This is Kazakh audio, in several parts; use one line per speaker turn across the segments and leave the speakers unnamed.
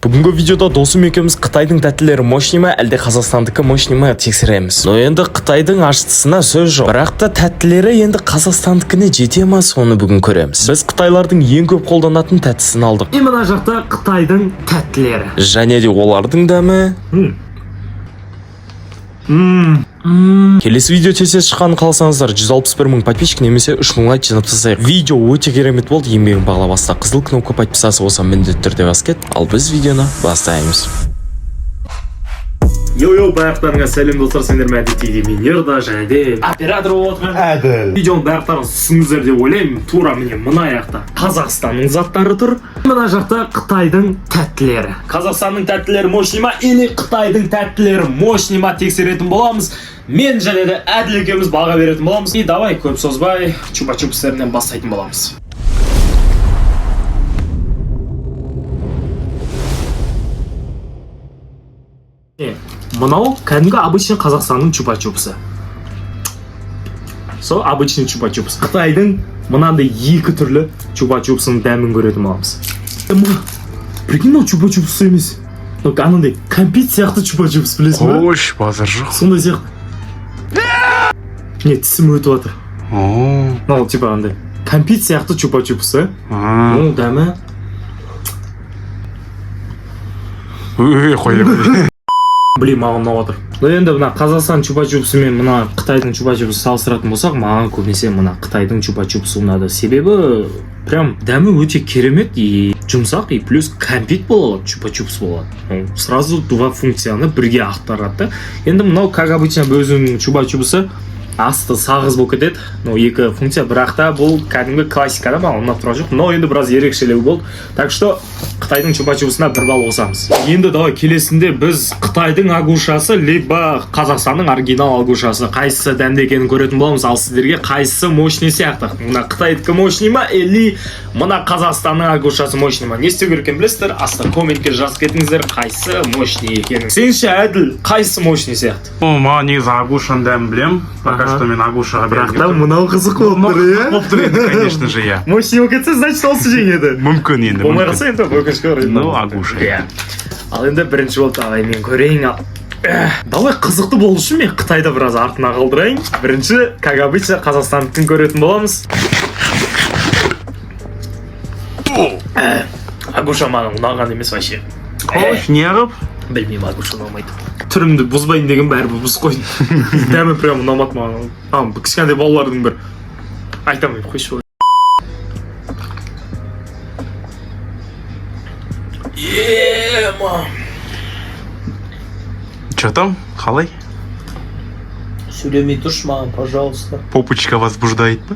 Бүгінгі видеода досым екеуміз Қытайдың тәттілері мощный ма, әлде Қазақстандікі мощный ма тексереміз. Но енді Қытайдың аштысына сөз жоқ. Бірақ та тәттілері енді Қазақстандікіне жете ма, соны бүгін көреміз. Біз Қытайлардың ең көп қолданатын тәттісін алдық.
Мына жақта Қытайдың тәттілері.
Және де олардың дәмі. Келесі видео тез шыққанын қаласаңыздар 161 мың подписчик немесе 3 мың лайк жинап тастайық. Видео өте керемет болды, еңбегін бағалап баста. Қызыл кнопка подписаться болса міндетті түрде бас кет. Ал біз видеоны бастаймыз.
Йо-йо, барлықтарыңа сәлем достар, сендер мәдеттейді мен Ерда және де оператор отырған Әділ. Видеоның барлықтарыңыз түсіңіздер деп ойлаймын. Тура міне мына жақта Қазақстанның заттары тұр. Мына жақта Қытайдың тәттілері. Қазақстанның тәттілері мощный ма, или Қытайдың тәттілері мощный ма тексеретін боламыз. Мен және де Әділ екеуміз баға беретін боламыз. И давай көп созбай чупа-чупстерінен бастайтын боламыз. Мынау кәдімгі обычный Қазақстанның чупа-чупсы. Сол обычный чупа-чупс. Қытайдың мынандай екі түрлі чупа-чупсының дәмін көретін боламыз. Прикинь, мынау чупа-чупс емес. Анандай кәмпит сияқты чупа-чупс, білесің бе?
Қош, базар жоқ.
Сондай сияқты. Не, тісім өтіп жатыр. Мынау типа андай кәмпит сияқты чупа-чупсы. Оның дәмі.
Қой.
Блин, маған ұнап отыр. Енді мына Қазақстан чупа-чупсы мен мына Қытайдың чупа-чупсы салыстыратын болсақ, маған көбінесе мына Қытайдың чупа-чупсы ұнады. Себебі прям дәмі өте керемет и жұмсақ, и плюс кәмпит болады, чупа-чупс болады. Сразу два функцияны бірге ақтарады. Енді мынау как обычно өзінің чупа-чупсы асты сағыз болып кетеді. Но екі функция, бірақ та бұл кәдімгі классикада маған ұнап тұрған жоқ. Но енді біраз ерекшелеу болды. Так что Қытайдың чупа-чупсына бір балл қосамыз. Енді давай келесінде біз Қытайдың агушасы либо Қазақстанның оригинал агушасы қайсысы дәмді екенін көретін боламыз. Ал сіздерге қайсысы мощный сияқты? Мына Қытайдікі мощный ма, или мына Қазақстанның агушасы мощный ма? Не істеу керек екенін білесіздер? Аста комментке жазып кетіңіздер, қайсысы мощный екенін. Сенше Әділ, қайсысы мощный сияқты?
Маған негізі агушаның дәмін білем. Пока что мен агушаға
бірақ та мынау қызық болып тұр, иә?
Болып тұр енді, конечно же, иә.
Мощный болып кетсе, значит осы жеңеді.
Мүмкін енді.
Болмай қалса енді өкінішке орай.
Ну, агуша.
Иә. Ал енді бірінші болып давай мен көрейін. Давай қызықты болу үшін мен Қытайды біраз артына қалдырайын. Бірінші, как обычно, Қазақстандікін көретін боламыз. Агуша маған ұнаған емес вообще.
Қош, не қып?
Білмеймін, агуша ұнамайды. Түрімді бұзбайын деген бәрі бұз қойдым. Дәмі прям ұнамады маған. Кішкентай балалардың бір айтамын, қойшы.
Че там? Қалай?
Сөйлемей тұршы маған, пожалуйста.
Попочка возбуждает па?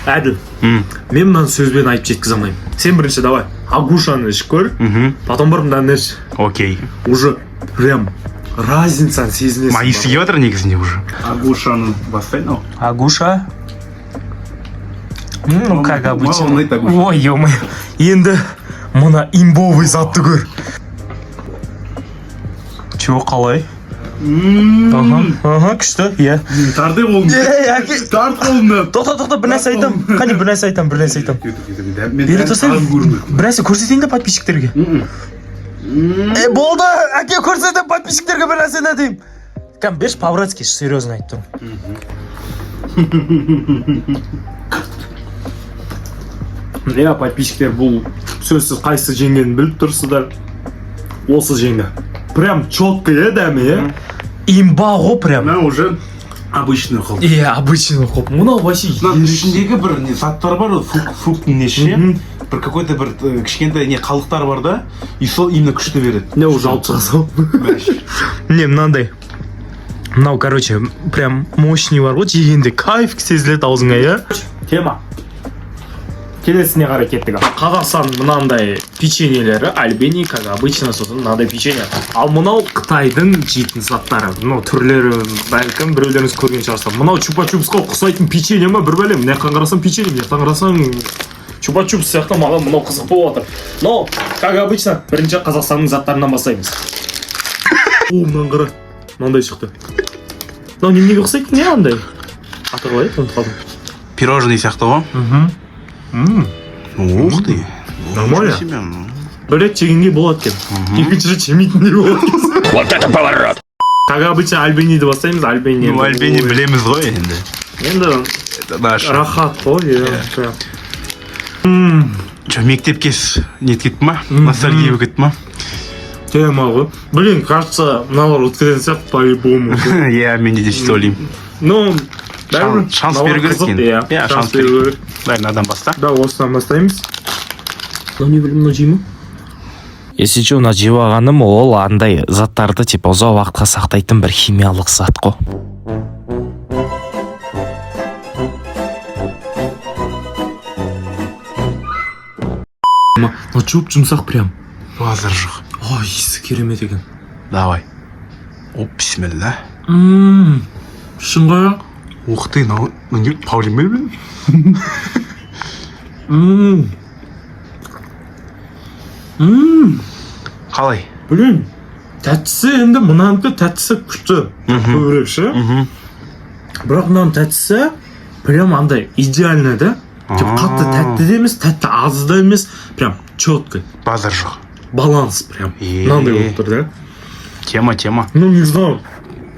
Әділ, мен мынаны сөзбен айтып жеткізе алмаймын. Сен бірінші давай агушаны ішіп көр, потом бір мынаны іш.
Окей.
Уже прям разницаны сезінесің.
Майысы кеп жатыр негізінде уже. Агушаны бастайын ау.
Агуша? Ну, как обычно.
Маған ұнайды агуша.
Ой, ё-моё. Енді мына имбовый затты көр. Чего, қалай? Ага, күшті, иә.
Тарды қолымды. Тарт қолымды.
Тоқта, бір нәрсе айтам. Қане, бір нәрсе айтам. Бері тастайын. Бір нәрсе көрсетейін де подписчиктерге. Болды, әке көрсетем подписчиктерге бір нәрсе айтайын. Кәм, берші по-братски, серьезно айтып тұрмын. Иә, подписчиктер бұл сөзсіз қайсы жеңгенін біліп тұрсыздар. Осы жеңді. Прям четкий дәмі, иә? Имба ғой прям.
Мына уже обычный қылып.
Иә, обычный қылып. Мынау вообще
ішіндегі бір заттар бар, фрукт неше. Бір какой-то бір кішкентай не қалдықтар бар да, и сол именно күшті береді.
Не, уже алып шығасың. Не, мынандай. Мынау, короче, прям мощный бар ғой, жегенде кайф сезіледі аузыңа, иә? Тема. Келесіне қарай кеттік. Қазақстан мынандай печеньелері, альбени, как обычно, сосын мынандай печенье. Ал мынау Қытайдың жейтін заттары. Мынау түрлері бәлкім біреулеріңіз көрген шығарсыздар. Мынау чупа-чупсқа ұқсайтын печенье ма, бір бәлем. Мына жақтан қарасам печенье, мына жақтан қарасам чупа-чупс сияқты маған мынау қызық болып жатыр. Но, как обычно, бірінші Қазақстанның заттарынан бастаймыз. О, мынаны қара. Мынандай шықты. Мынау неменеге ұқсайды, не андай? Аты қалай? Ұмытып қалдым.
Пирожный сияқты ғой. Ух ты.
Нормально.
Ничего себе, ну.
бір рет жегенге болады екен. Екінші рет жемейтіндей болады екен.
Вот это поворот!
Как обычно альбениді бастаймыз, альбени.
Ну, альбени білеміз ғой енді.
Енді
Это наш.
рахат қой, иә.
Че, мектепке нет кетті ма? Ностальгия болып кетті ма?
Тема ғой. Блин, кажется, мыналар өткізетін сияқты по-любому.
Иә, мен де сөйтіп ойлаймын.
Ну,
Шанс беру керек екен.
Иә, шанс беру керек.
Бәрін адам баста.
Да, осыдан бастаймыз. Мынау не білем, мынау жеймін?
Если че, мына жеп алғаным ол андай заттарды типа ұзақ уақытқа сақтайтын бір химиялық зат қой.
Мынау жұмсақ прям.
Базар жоқ.
Ой, иісі керемет екен.
Давай. Оп, бисмилля.
Шын ғой?
Ух ты, мынау не полимер бе? Қалай?
Блин, тәттісі енді мынанікі тәттісі күшті. Көбірек ше. Бірақ мынаның тәттісі прям андай идеально да. Теп қатты тәтті де емес, тәтті аз да емес, прям четко.
Базар жоқ.
Баланс прям. Мынандай болып тұр да.
Тема.
Ну, не знаю.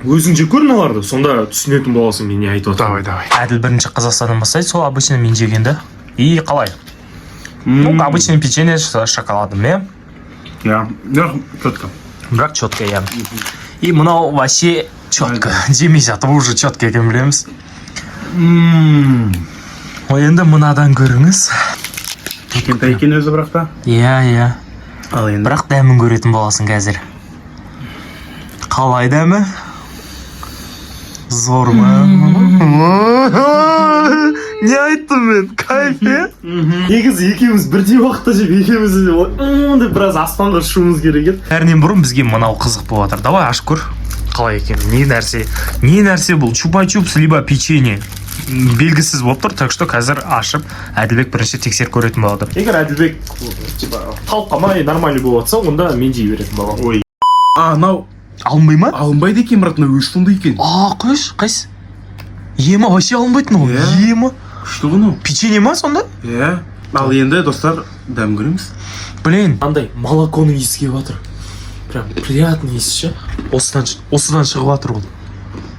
Өзің жеп көр мыналарды, сонда түсінетін боласың мен не айтып отырмын.
Давай.
Әділ бірінші Қазақстаннан бастайды, сол обычно мен жегенді. И қалай? Ну, обычный печенье с шоколадом, иә?
Иә, четко.
Бірақ четко, иә. И мынау вообще четко. Жемей жатып уже четко екен білеміз. Ой, енді мынадан көріңіз.
Кішкентай екен өзі бірақ та.
Иә.
Ал енді.
Бірақ дәмін көретін боласың қазір. Қалай дәмі? Зор ма? Не айттым мен? Кайф, е?
Негізі екеуміз бірдей уақытта жеп, екеуміз де біраз аспанға ұшуымыз керек еді.
Бәрінен бұрын бізге мынау қызық болып жатыр. Давай ашып көр. Қалай екен? Не нәрсе бұл? Чупа-чупс либо печенье. Белгісіз болып тұр, так что қазір ашып Әділбек бірінші тексер көретін болады.
Егер Әділбек талқамай нормальный болып жатса, онда мен жей беретін боламын.
Ой. Анау
Алынбай ма?
алынбайды екен, брат, мынау өзі сондай екен.
Қойшы, қайсы? Ема вообще алынбайтын ол. Ема.
Күшті ғой мынау.
Печенье ма сонда?
Иә. Ал енді достар, дәм көреміз.
Блин.
Андай молоконың иісі келіп жатыр. Прям приятный иіс ше.
Осыдан шығып жатыр ол.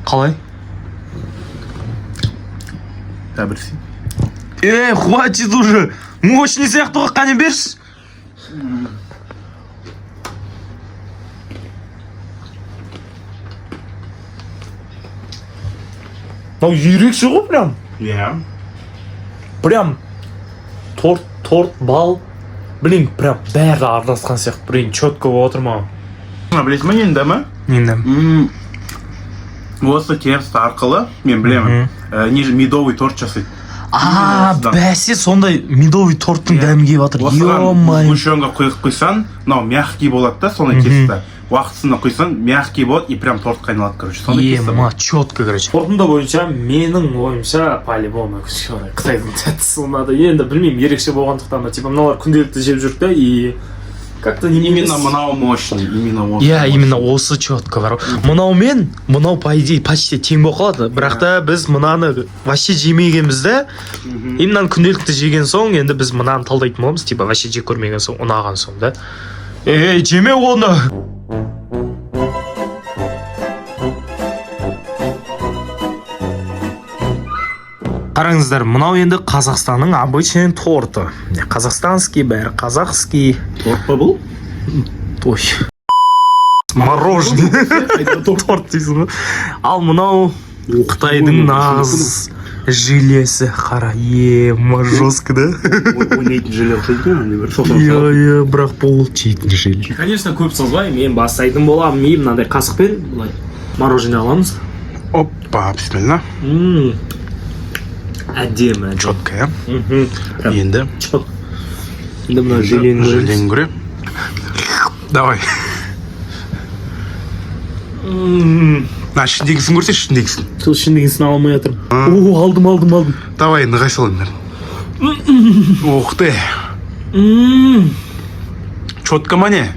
Қалай?
Тәбірсі.
Хватит уже. Мощный сияқты ғой, қане берші.
Мынау ерекше ғой прям.
Иә.
Прям торт, бал. Блин, прям бәрі араласқан сияқты. Блин, четко болып отыр маған.
Білесің ма нені дәмі?
Енді.
Осы теріс арқылы, мен білемін, медовый торт жасайды.
Бәсе сондай медовый торттың дәмі келіп жатыр.
Осыған сгущенка құйып құйсан, мынау мягкий болады да, соны кесті. Уақытысында құйсан, мягкий болады, и прям торт қайналады, короче.
Ема, четко, короче.
Қорытынды бойынша, менің ойымша, по-любому Қытайдың тәттісі ұнады. Енді білмеймін, ерекше болғандықтан да, типа мыналар күнделікті жеп жүрді да, и как-то
именно мынау мощный, именно осы.
Иә, именно осы четко бар. Мынау по идее почти тең болып қалады. Бірақ та біз мынаны вообще жемегенбізді, именно күнделікті жеген соң, енді біз мынаны талдайтын боламыз, типа вообще жек көрмеген соң, ұнаған соң да. Жеме оны. Қараңыздар, мынау енді Қазақстанның обычный торты. Қазақстанский, бәрі қазақский.
Торт па бұл?
Ой. Мороженое. Торт дейсің ғой. Ал мынау Қытайдың нағыз желесі. Қара, ема, жестко, да?
Ойнайтын желе ұқсайды.
Иә, бірақ бұл жейтін желе.
Конечно, көп созбай, мен бастайтын боламын. Мен мынандай қасықпен мороженое аламыз.
Опа, бисмилля.
Әдемі.
Четко, енді
Енді мына желені
көре. Давай. Ішіндегісін көрсе, ішіндегісін.
Сол ішіндегісін алмай жатырмын. Алдым.
Давай, нығай салайын. Ух ты. Четко ма не?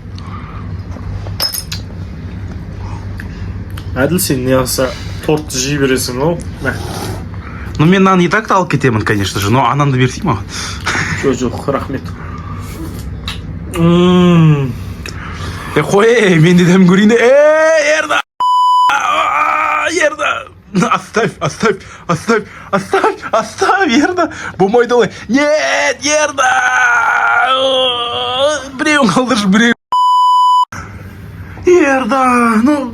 Әділ, сен не алса тортты жей бересің, ол?
Ну, мен нан и так-то алып кетемін, конечно же, но анамды берсей маған.
жоқ рахмет.
Қой, мен де дәмін көрейін де. Ерда! Ерда! Оставь, Ерда! Болмайды олай. Нет, Ерда! Біреуін қалдыршы, біреуін. Ерда, ну...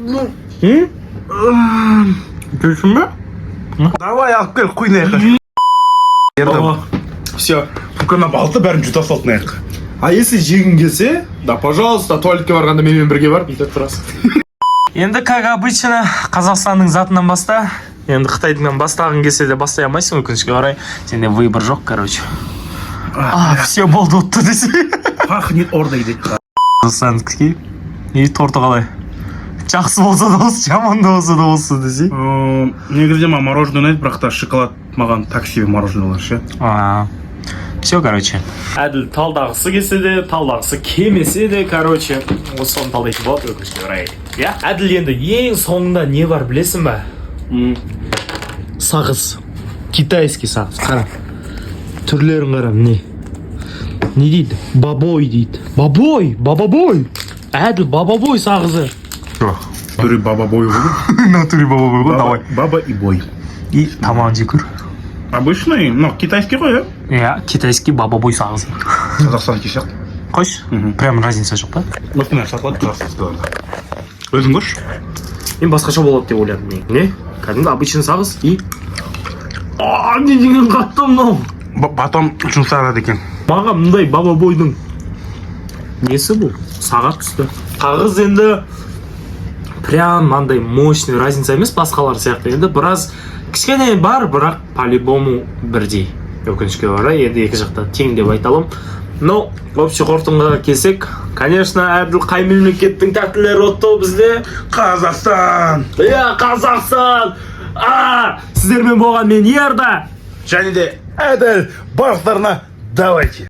Көршін бе? Давай, алып кел, қойнайық. Ерда, все, бүкіна балты бәрін жұта салтынайық.
А если жегің келсе, да, пожалуйста, туалетке барғанда менімен бірге бар, бүйтіп тұрасың.
Енді как обычно Қазақстанның затынан баста, енді Қытайдыңнан бастағың келсе де бастай алмайсың, өкінішке қарай. Сенде выбор жоқ, короче. Все болды отты десе.
Пахнет ордай дейді.
Қазақстандікі и торты қалай? Жақсы болса да осы, жаман да болса да осы десе.
Негізде маған мороженое ұнайды, бірақ та шоколад маған такси мороженое олар ше.
Все, короче. Әділ талдағысы келсе де, талдағысы келмесе де, короче, осы соны талдайтын болады, өкінішке қарай. Я? Әділ енді ең соңында не бар білесің ба? Сағыз. Китайский сағыз. Қара. Түрлерін қара, не дейді? Бабой дейді. Бабой! Бабабой! Әділ бабабой сағызы.
Түрі баба бой ғой.
Натуре бабабой ғой, давай.
Баба и бой.
И тамағын жей көр.
Обычный, но китайский ғой,
Я, китайский бабабой сағызы.
Қазақстанский сияқты.
Қойшы? Прям разница жоқ па?
Осындай шоколад қазақстанский. Өзің көрші?
Мен басқаша болады деп ойладым мен. Не? Кәдімгі обычный сағыз и... Не деген қатты мынау?
Потом жұмсарады екен.
Маған мұндай бабабойдың несі бұл? Сағат түсті. Қағыз енді прям мандай мощный разница емес басқалар сияқты. Енді біраз кішкене бар, бірақ по-любому бірдей. Өкінішке орай, енді екі жақта тең деп айта аламын. Но, общий қорытындыға келсек, конечно, әділ қай мемлекеттің тәттілері отты бізде?
Қазақстан!
Иә, Қазақстан! Сіздермен болған мен Ерда!
Және де әділ барлықтарына давайте!